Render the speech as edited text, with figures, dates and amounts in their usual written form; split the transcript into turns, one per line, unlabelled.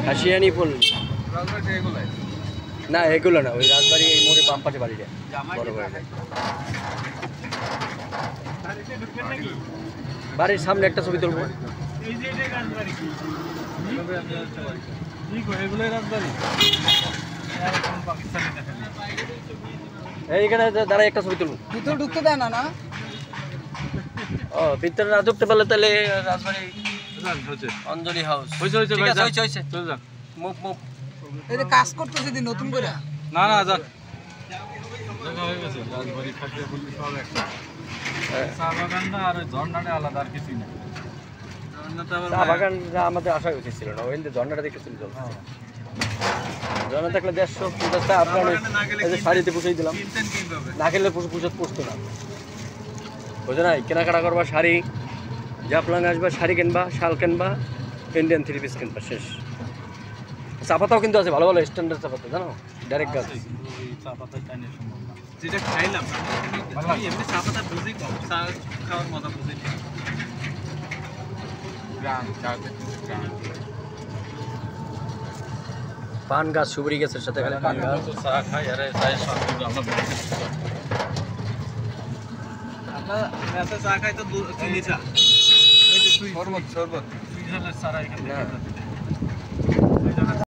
হাসিয়ানি ফুল না, এগুলো না, ওই রাজবাড়ি এই মোড়ে বাম পাশে বাড়িটা বড় বাড়িটা। বাড়ির সামনে একটা ছবি তুলবো। এইখানে দাঁড়াই একটা ছবি তুলবো।
ভিতরে ঢুকতে দেয় না?
ও, ভিতরে না ঢুকতে পারলে তাহলে রাজবাড়ি অঞ্জলি হাউস হয়েছে। Move move.
এই যে কাজ করতেছে দি নতুন করে।
না না যা চা বাগানটা আর ঝর্ণাটা আলাদা, আর কিছুই না।
চা বাগানটা আমাদের আসা উচিত ছিল না, ওই ঝর্ণাটা দেখে চলে যাবো। ঝর্ণা থাকলে 150 আপনার এই যে শাড়িতে পুষেই দিলাম, না খেলে পুষত পুষতো না। বুঝে নাই, কেনাকাটা করবা শাড়ি, জাফলং আসবা, শাড়ি কিনবা, শাল কিনবা, ইন্ডিয়ান 3 পিস কিনবা, শেষ। চা পাতাও কিন্তু আছে, ভালো ভালো স্ট্যান্ডার্ড চা পাতা, জানো, ডাইরেক্ট গাছ।
চা পাতা টাইনে সম্ভব না, যেটা খাইলাম আমি এমনি চা পাতা বুঝি কম, চা খাওয়ার মজা বুঝি না।
পান গাছ, সুবরি গাছের সাথে খালি পান গাছ।
চা খাই আরে চায়ের সঙ্গে আমরা চা খাই তো চিনি চা, শরবত শরবত চা এখানে